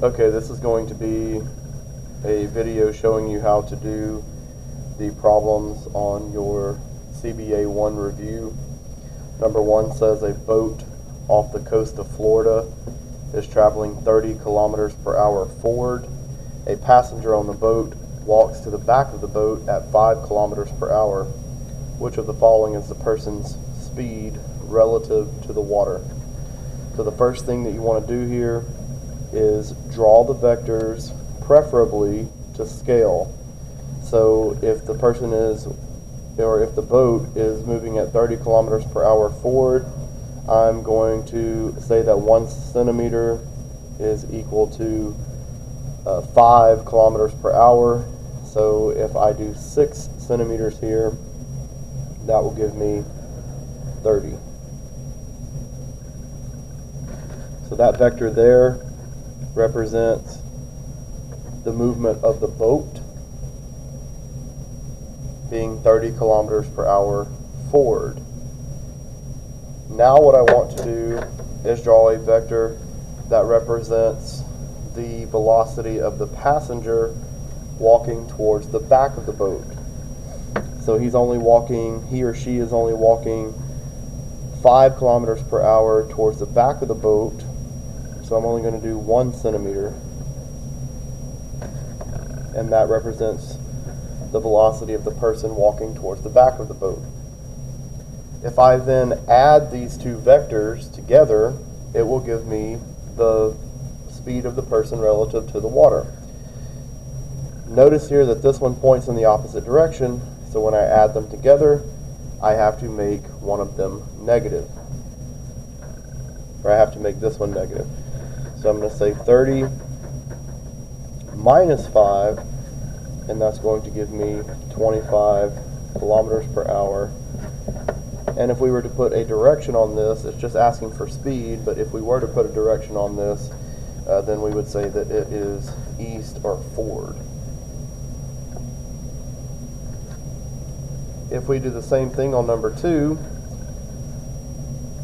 Okay, this is going to be a video showing you how to do the problems on your CBA 1 review. Number 1 says a boat off the coast of Florida is traveling 30 kilometers per hour forward. A passenger on the boat walks to the back of the boat at 5 kilometers per hour. Which of the following is the person's speed relative to the water? So the first thing that you want to do here is draw the vectors, preferably to scale. So if the person is, or if the boat is moving at 30 kilometers per hour forward, I'm going to say that 1 centimeter is equal to 5 kilometers per hour. So if I do 6 centimeters here, that will give me 30. So that vector there represents the movement of the boat being 30 kilometers per hour forward. Now what I want to do is draw a vector that represents the velocity of the passenger walking towards the back of the boat. So he or she is only walking 5 kilometers per hour towards the back of the boat. So I'm only going to do 1 centimeter, and that represents the velocity of the person walking towards the back of the boat. If I then add these two vectors together, it will give me the speed of the person relative to the water. Notice here that this one points in the opposite direction, so when I add them together, I have to make one of them negative. Or I have to make this one negative. So I'm going to say 30 minus 5, and that's going to give me 25 kilometers per hour. And if we were to put a direction on this, it's just asking for speed, but if we were to put a direction on this, then we would say that it is east or forward. If we do the same thing on number 2,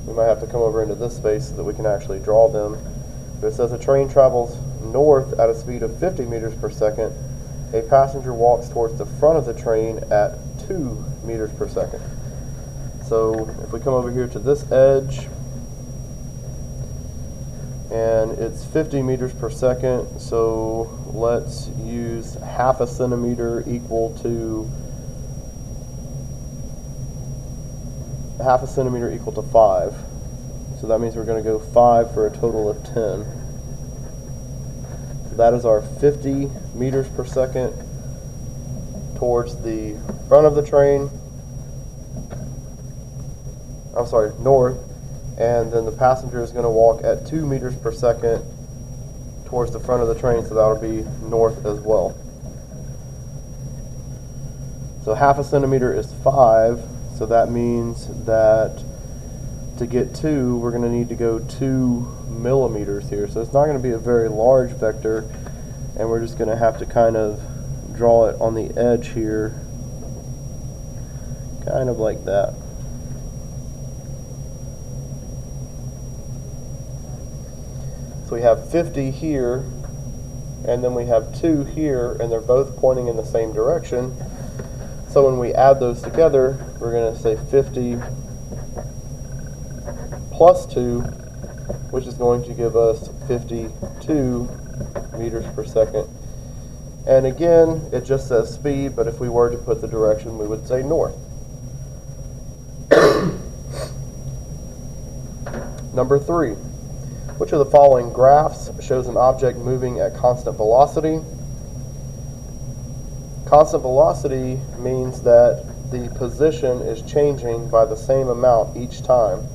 we might have to come over into this space so that we can actually draw them. But it says a train travels north at a speed of 50 meters per second. A passenger walks towards the front of the train at 2 meters per second. So if we come over here to this edge, and it's 50 meters per second, so let's use half a centimeter equal to 5. So that means we're going to go 5 for a total of 10. So that is our 50 meters per second towards the front of the train. I'm sorry, north. And then the passenger is going to walk at 2 meters per second towards the front of the train, so that'll be north as well. So half a centimeter is 5, so that means that to get 2, we're going to need to go 2 millimeters here. So it's not going to be a very large vector, and we're just going to have to kind of draw it on the edge here, kind of like that. So we have 50 here, and then we have 2 here, and they're both pointing in the same direction. So when we add those together, we're going to say 50 plus 2, which is going to give us 52 meters per second. And again, it just says speed, but if we were to put the direction, we would say north. Number 3. Which of the following graphs shows an object moving at constant velocity? Constant velocity means that the position is changing by the same amount each time.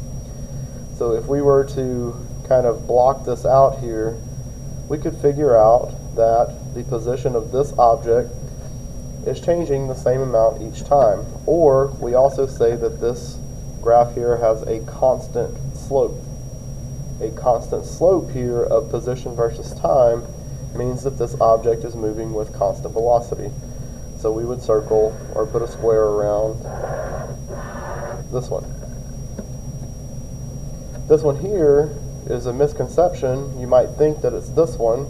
So if we were to kind of block this out here, we could figure out that the position of this object is changing the same amount each time. Or we also say that this graph here has a constant slope. A constant slope here of position versus time means that this object is moving with constant velocity. So we would circle or put a square around this one. This one here is a misconception. You might think that it's this one,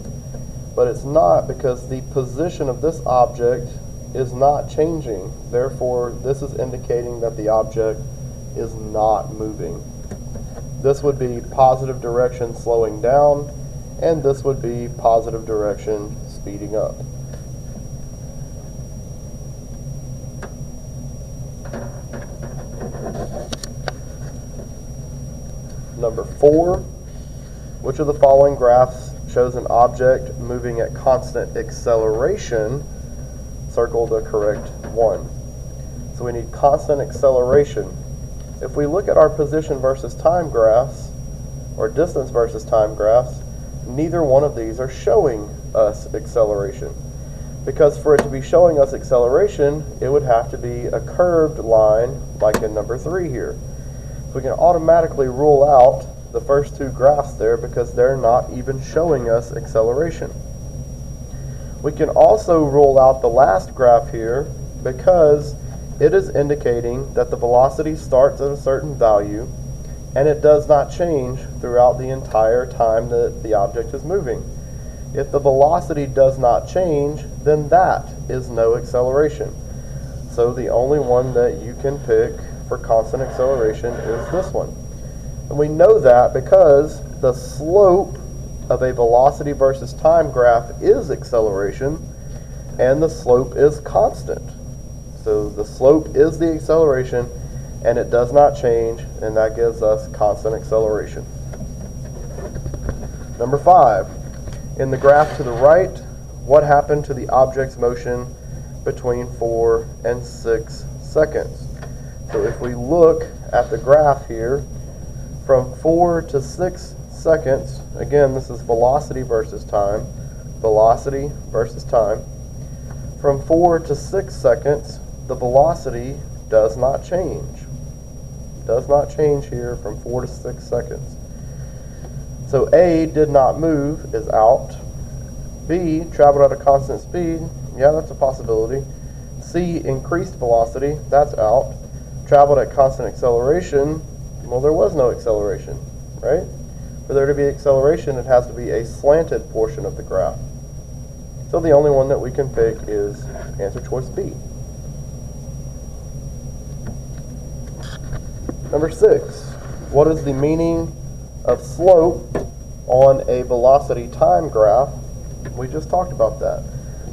but it's not because the position of this object is not changing. Therefore, this is indicating that the object is not moving. This would be positive direction slowing down, and this would be positive direction speeding up. Number 4, which of the following graphs shows an object moving at constant acceleration? Circle the correct one. So we need constant acceleration. If we look at our position versus time graphs, or distance versus time graphs, neither one of these are showing us acceleration. Because for it to be showing us acceleration, it would have to be a curved line like in number 3 here. So we can automatically rule out the first 2 graphs there because they're not even showing us acceleration. We can also rule out the last graph here because it is indicating that the velocity starts at a certain value and it does not change throughout the entire time that the object is moving. If the velocity does not change, then that is no acceleration. So the only one that you can pick for constant acceleration is this one. And we know that because the slope of a velocity versus time graph is acceleration, and the slope is constant. So the slope is the acceleration, and it does not change, and that gives us constant acceleration. Number 5, in the graph to the right, what happened to the object's motion between 4 and 6 seconds? So if we look at the graph here, from 4 to 6 seconds, again, this is velocity versus time, velocity versus time. From 4 to 6 seconds, the velocity does not change. Does not change here from 4 to 6 seconds. So A, did not move, is out. B, traveled at a constant speed. Yeah, that's a possibility. C, increased velocity. That's out. Traveled at constant acceleration. Well, there was no acceleration, right? For there to be acceleration, it has to be a slanted portion of the graph. So the only one that we can pick is answer choice B. Number 6, what is the meaning of slope on a velocity time graph? We just talked about that.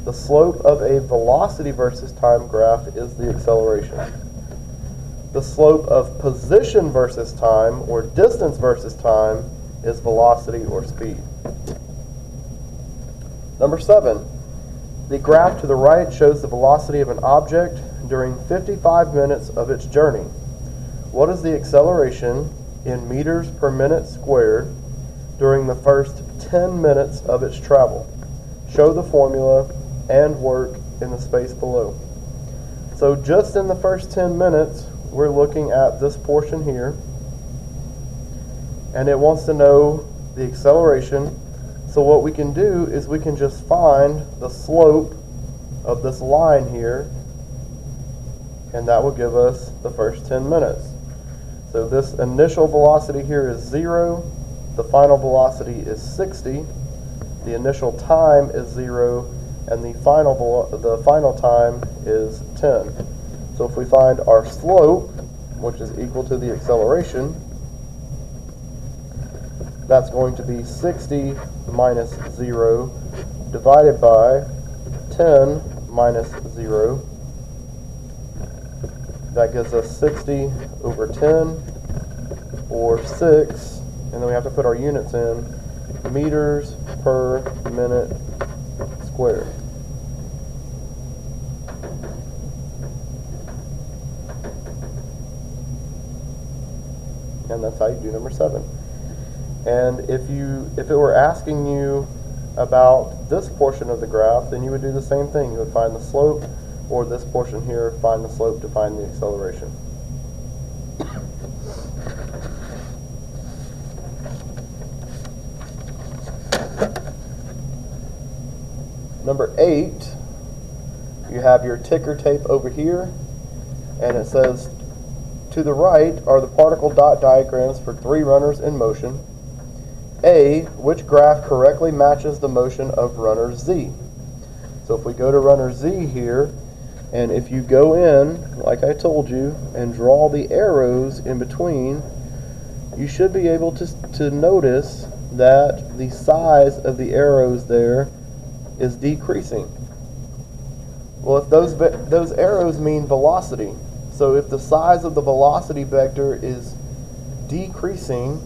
The slope of a velocity versus time graph is the acceleration. The slope of position versus time, or distance versus time, is velocity or speed. Number 7, the graph to the right shows the velocity of an object during 55 minutes of its journey. What is the acceleration in meters per minute squared during the first 10 minutes of its travel? Show the formula and work in the space below. So just in the first 10 minutes, we're looking at this portion here, and it wants to know the acceleration. So what we can do is we can just find the slope of this line here, and that will give us the first 10 minutes. So this initial velocity here is 0, the final velocity is 60, the initial time is 0, and the final time is 10. So if we find our slope, which is equal to the acceleration, that's going to be 60 minus 0 divided by 10 minus 0. That gives us 60 over 10, or 6, and then we have to put our units in, meters per minute squared. And that's how you do number 7. And if it were asking you about this portion of the graph, then you would do the same thing. You would find the slope, or this portion here, find the slope to find the acceleration. Number 8, you have your ticker tape over here, and it says, to the right are the particle dot diagrams for 3 runners in motion. A, which graph correctly matches the motion of runner Z? So if we go to runner Z here, and if you go in, like I told you, and draw the arrows in between, you should be able to notice that the size of the arrows there is decreasing. Well, if those arrows mean velocity, so if the size of the velocity vector is decreasing,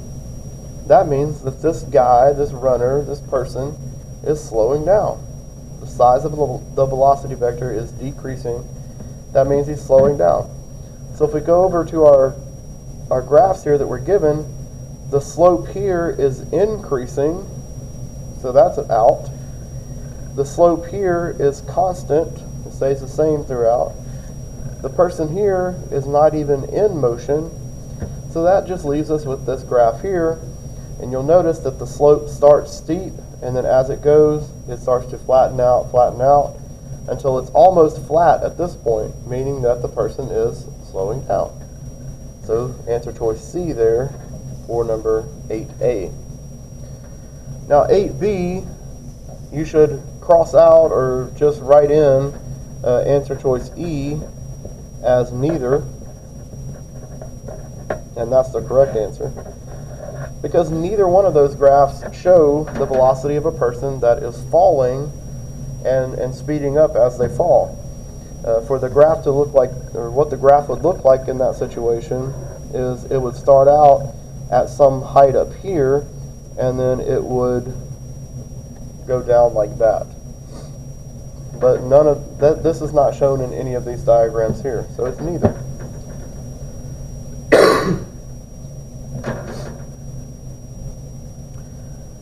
that means that this guy, this runner, this person is slowing down. The size of the velocity vector is decreasing. That means he's slowing down. So if we go over to our graphs here that we're given, the slope here is increasing, so that's out. The slope here is constant, it stays the same throughout. The person here is not even in motion, so that just leaves us with this graph here, and you'll notice that the slope starts steep, and then as it goes, it starts to flatten out, until it's almost flat at this point, meaning that the person is slowing down. So answer choice C there for number 8A. Now 8B, you should cross out or just write in answer choice E as neither, and that's the correct answer, because neither one of those graphs show the velocity of a person that is falling and speeding up as they fall. For the graph to look like, or what the graph would look like in that situation, is it would start out at some height up here, and then it would go down like that. But none of that, this is not shown in any of these diagrams here, so it's neither.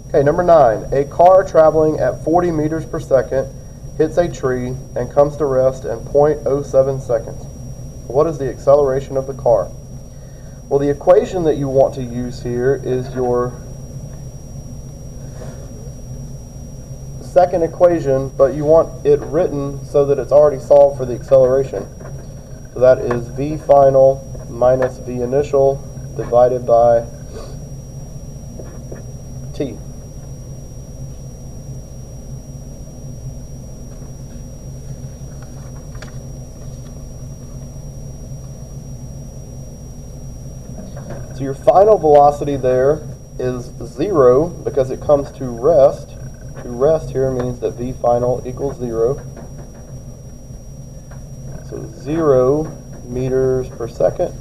Okay, number 9. A car traveling at 40 meters per second hits a tree and comes to rest in 0.07 seconds. What is the acceleration of the car? Well, the equation that you want to use here is your second equation, but you want it written so that it's already solved for the acceleration. So that is V final minus V initial divided by T. So your final velocity there is 0 because it comes to rest. To rest here means that V final equals 0. So 0 meters per second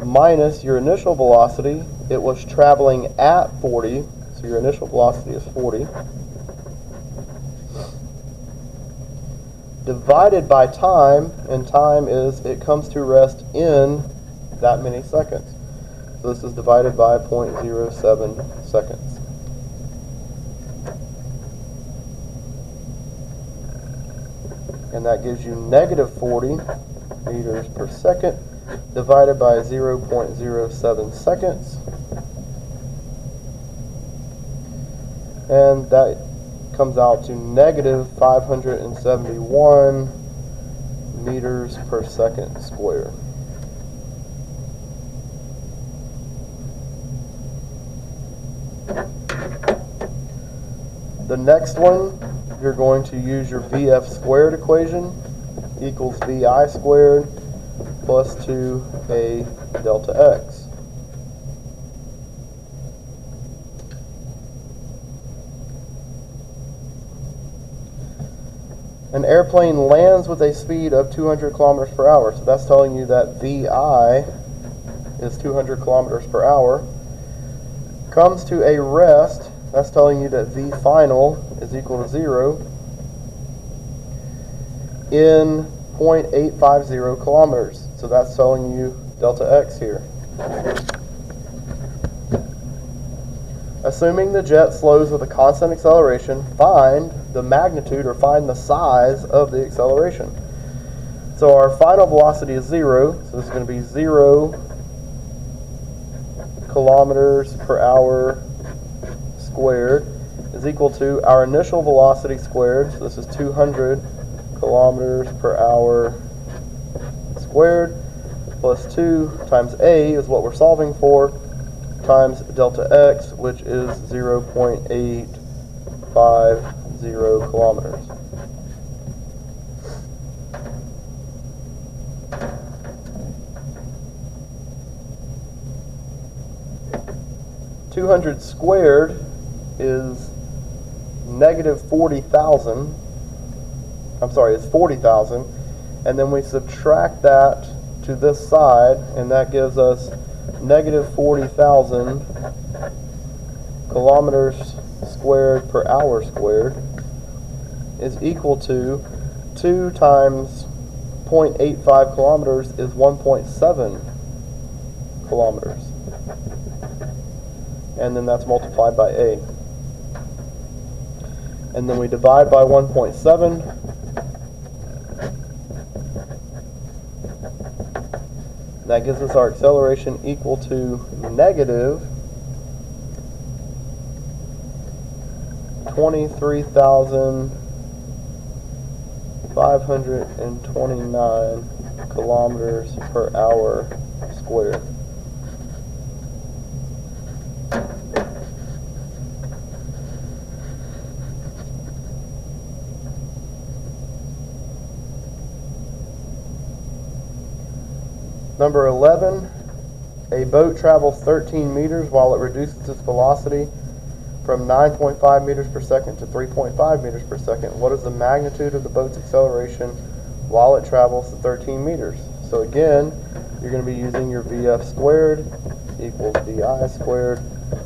minus your initial velocity. It was traveling at 40, so your initial velocity is 40. Divided by time, and time is it comes to rest in that many seconds. So this is divided by 0.07 seconds. And that gives you negative 40 meters per second divided by 0.07 seconds. And that comes out to negative 571 meters per second squared. The next one, you're going to use your VF squared equation equals VI squared plus 2A delta X. An airplane lands with a speed of 200 kilometers per hour, so that's telling you that VI is 200 kilometers per hour. Comes to a rest, that's telling you that V final is equal to 0 in 0.850 kilometers. So that's telling you delta X here. Assuming the jet slows with a constant acceleration, find the magnitude or find the size of the acceleration. So our final velocity is 0, so this is going to be 0 kilometers per hour squared is equal to our initial velocity squared, so this is 200 kilometers per hour squared, plus 2 times A is what we're solving for, times delta x, which is 0.850 kilometers. $200 squared is negative 40,000. I'm sorry, it's 40,000. And then we subtract that to this side, and that gives us negative 40,000 kilometers squared per hour squared is equal to 2 times 0.85 kilometers is 1.7 kilometers. And then that's multiplied by A. And then we divide by 1.7. That gives us our acceleration equal to negative 23,529 kilometers per hour squared. Number 11, a boat travels 13 meters while it reduces its velocity from 9.5 meters per second to 3.5 meters per second. What is the magnitude of the boat's acceleration while it travels to 13 meters? So again, you're going to be using your VF squared equals VI squared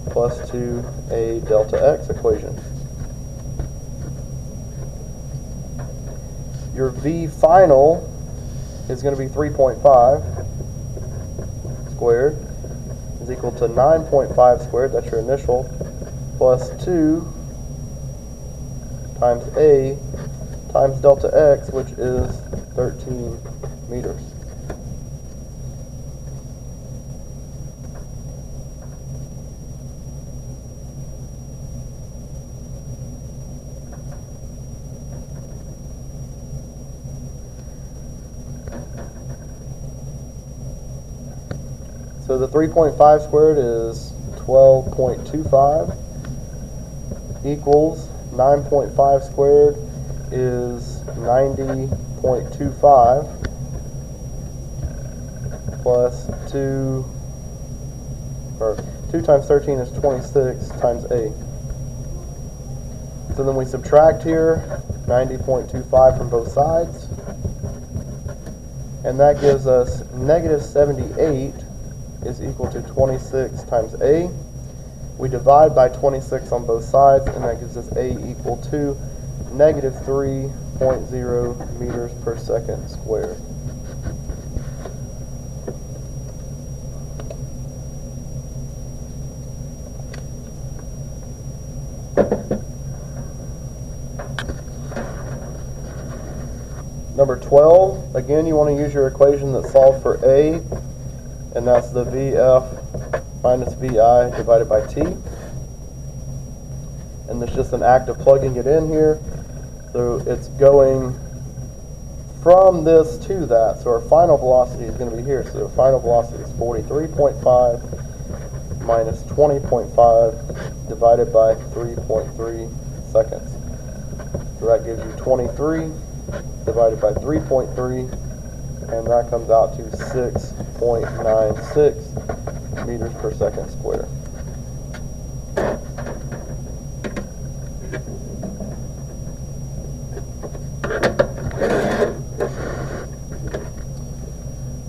plus 2A delta X equation. Your V final is going to be 3.5 squared is equal to 9.5 squared, that's your initial, plus 2 times A times delta X, which is 13 meters. So the 3.5 squared is 12.25 equals 9.5 squared is 90.25 plus 2 times 13 is 26 times A. So then we subtract here 90.25 from both sides, and that gives us negative 78 is equal to 26 times A. We divide by 26 on both sides, and that gives us A equal to negative 3.0 meters per second squared. Number 12, again you want to use your equation that solves for A, and that's the VF minus VI divided by T. And it's just an act of plugging it in here. So it's going from this to that. So our final velocity is going to be here. So our final velocity is 43.5 minus 20.5 divided by 3.3 seconds. So that gives you 23 divided by 3.3, and that comes out to 6.96 meters per second squared.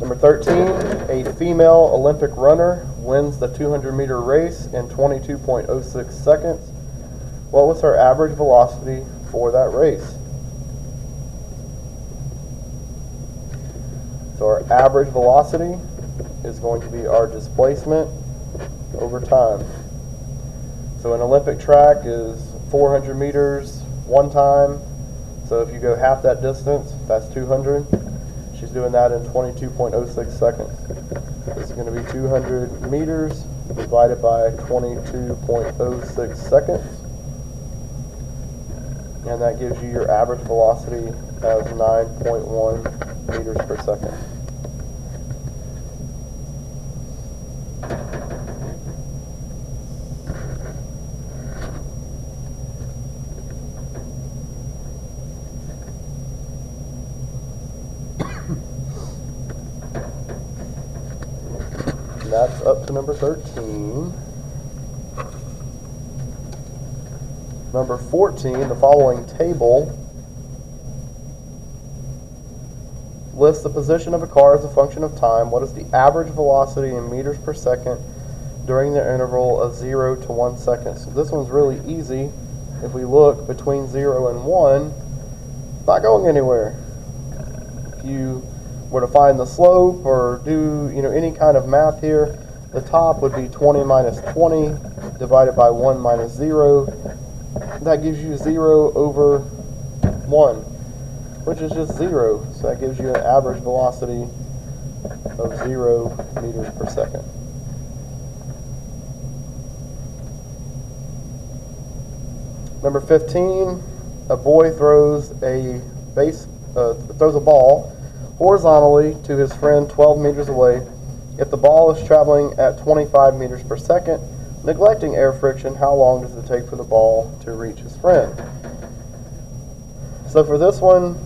Number 13, a female Olympic runner wins the 200-meter race in 22.06 seconds. What was her average velocity for that race? So our average velocity is going to be our displacement over time. So an Olympic track is 400 meters one time. So if you go half that distance, that's 200. She's doing that in 22.06 seconds. This is going to be 200 meters divided by 22.06 seconds. And that gives you your average velocity as 9.1 meters per second. that's up to number 13. Number 14, the following table lists the position of a car as a function of time. What is the average velocity in meters per second during the interval of 0 to 1 second? So this one's really easy. If we look between 0 and 1, it's not going anywhere. If you were to find the slope or do any kind of math here, the top would be 20 minus 20 divided by 1 minus 0. That gives you 0 over 1, which is just 0. So that gives you an average velocity of 0 meters per second. Number 15, a boy throws a ball horizontally to his friend 12 meters away. If the ball is traveling at 25 meters per second, neglecting air friction, how long does it take for the ball to reach his friend? So for this one,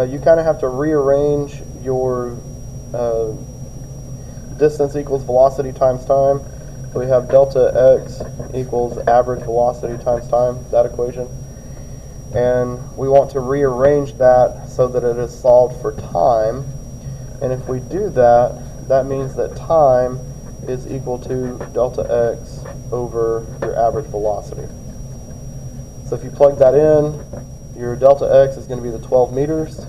you kind of have to rearrange your distance equals velocity times time. So we have delta x equals average velocity times time, that equation. And we want to rearrange that so that it is solved for time. And if we do that, that means that time is equal to delta x over your average velocity. So if you plug that in, your delta x is going to be the 12 meters,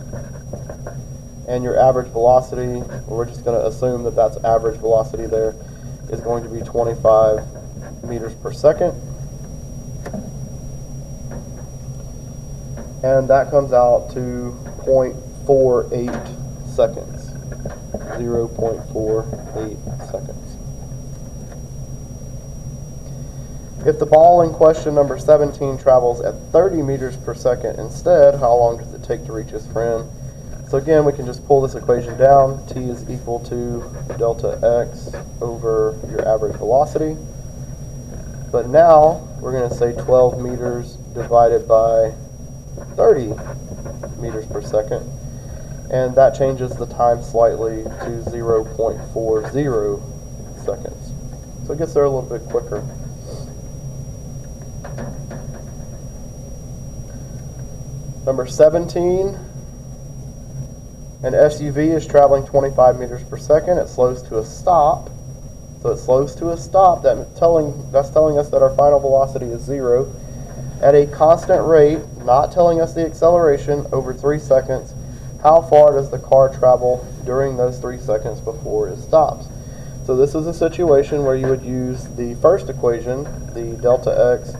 and your average velocity, we're just going to assume that that's average velocity there, is going to be 25 meters per second. And that comes out to 0.48 seconds. 0.48 seconds. If the ball in question number 17 travels at 30 meters per second instead, how long does it take to reach his friend? So again, we can just pull this equation down. T is equal to delta x over your average velocity. But now we're going to say 12 meters divided by 30 meters per second. And that changes the time slightly to 0.40 seconds. So it gets there a little bit quicker. Number 17, an SUV is traveling 25 meters per second. It slows to a stop. So it slows to a stop. That's telling us that our final velocity is 0 at a constant rate, not telling us the acceleration, over 3 seconds. How far does the car travel during those 3 seconds before it stops? So this is a situation where you would use the first equation, the delta x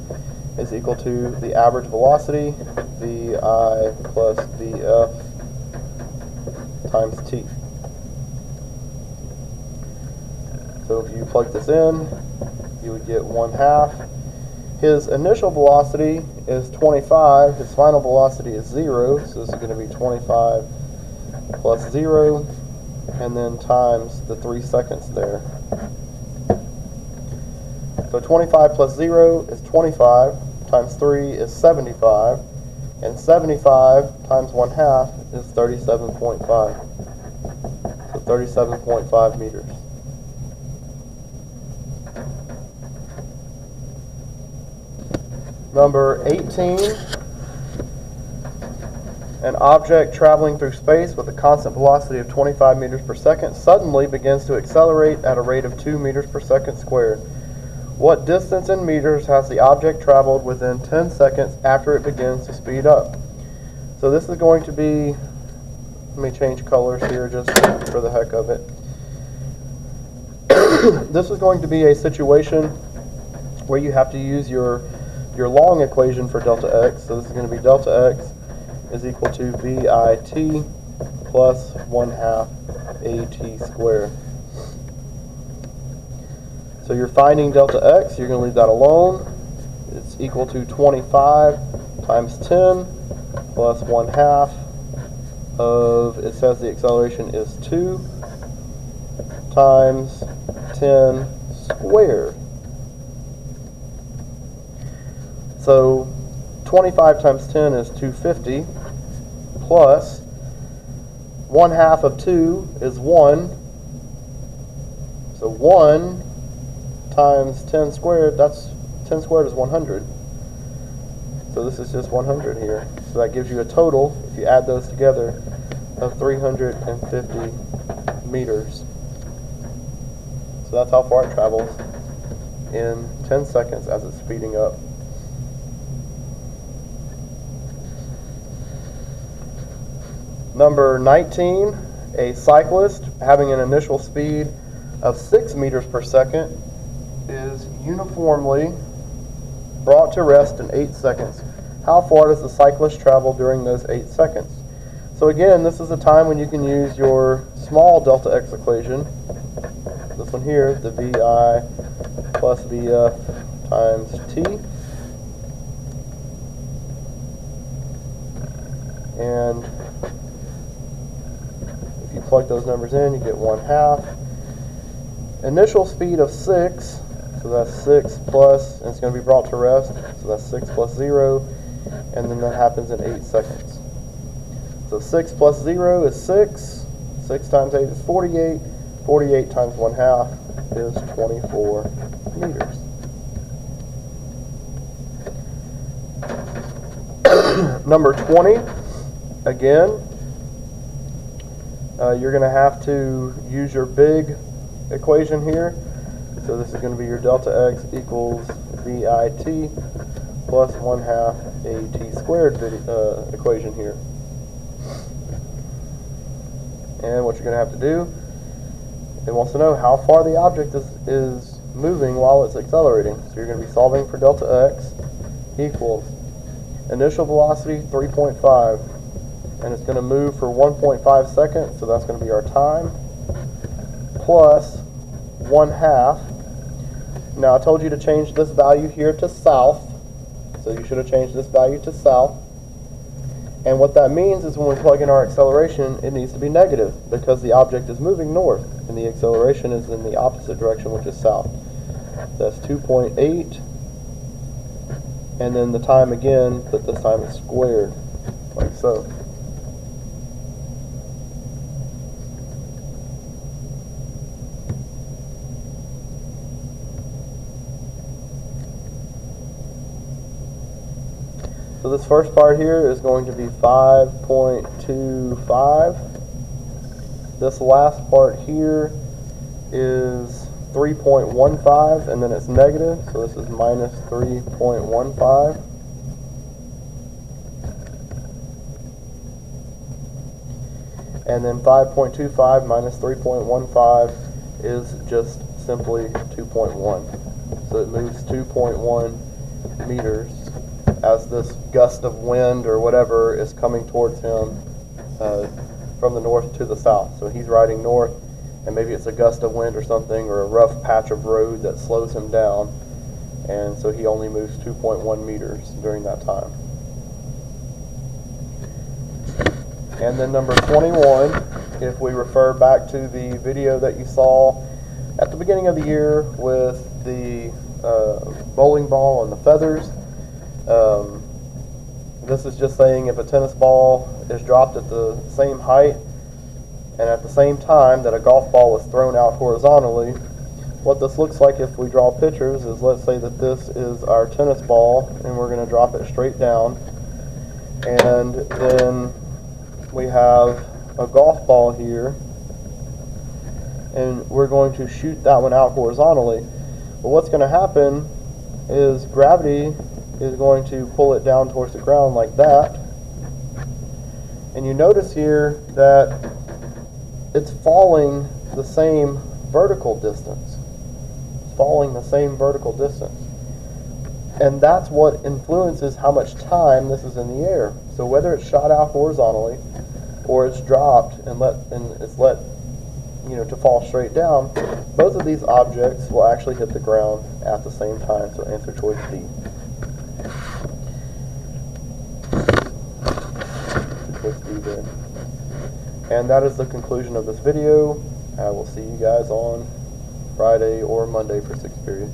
is equal to the average velocity, vi plus vf times t. So if you plug this in, you would get 1/2. His initial velocity is 25. His final velocity is 0. So this is going to be 25 plus 0, and then times the 3 seconds there. So 25 plus 0 is 25, times 3 is 75, and 75 times 1/2 is 37.5. So 37.5 meters. Number 18, an object traveling through space with a constant velocity of 25 meters per second suddenly begins to accelerate at a rate of 2 meters per second squared. What distance in meters has the object traveled within 10 seconds after it begins to speed up? So this is going to be, let me change colors here just for the heck of it. This is going to be a situation where you have to use your long equation for delta x. So this is going to be delta x is equal to VIT plus 1/2 AT squared. So you're finding delta x, you're going to leave that alone. It's equal to 25 times 10 plus 1/2 of, it says the acceleration is 2 times 10 squared. So 25 times 10 is 250, plus 1/2 of 2 is 1. So 1 times 10 squared, that's 10 squared is 100. So this is just 100 here. So that gives you a total, if you add those together, of 350 meters. So that's how far it travels in 10 seconds as it's speeding up. Number 19, a cyclist having an initial speed of 6 meters per second is uniformly brought to rest in 8 seconds. How far does the cyclist travel during those 8 seconds? So again, this is a time when you can use your small delta x equation. This one here, the VI plus VF times T. And if you plug those numbers in, you get 1/2. Initial speed of 6, so that's 6 plus, and it's going to be brought to rest, so that's 6 plus 0, and then that happens in 8 seconds. So 6 plus 0 is 6, 6 times 8 is 48, 48 times 1/2 is 24 meters. Number 20, again, you're going to have to use your big equation here. So this is going to be your delta x equals VIT plus 1/2 AT squared equation here. And what you're going to have to do, it wants to know how far the object is moving while it's accelerating. So you're going to be solving for delta x equals initial velocity 3.5, and it's going to move for 1.5 seconds, so that's going to be our time, plus 1/2. Now I told you to change this value here to south, so you should have changed this value to south. And what that means is when we plug in our acceleration, it needs to be negative because the object is moving north and the acceleration is in the opposite direction, which is south. That's 2.8, and then the time again, but this time it's squared, like so. So this first part here is going to be 5.25. This last part here is 3.15, and then it's negative, so this is minus 3.15. And then 5.25 minus 3.15 is just simply 2.1. So it moves 2.1 meters as this gust of wind or whatever is coming towards him from the north to the south. So he's riding north, and maybe it's a gust of wind or something, or a rough patch of road that slows him down, and so he only moves 2.1 meters during that time. And then number 21, if we refer back to the video that you saw at the beginning of the year with the bowling ball and the feathers, this is just saying if a tennis ball is dropped at the same height and at the same time that a golf ball was thrown out horizontally, what this looks like if we draw pictures is, let's say that this is our tennis ball and we're going to drop it straight down, and then we have a golf ball here and we're going to shoot that one out horizontally. But what's going to happen is gravity is going to pull it down towards the ground like that, and you notice here that it's falling the same vertical distance. It's falling the same vertical distance, and that's what influences how much time this is in the air. So whether it's shot out horizontally or it's dropped and it's let to fall straight down, both of these objects will actually hit the ground at the same time. So answer choice D. And that is the conclusion of this video. I will see you guys on Friday or Monday for 6th period.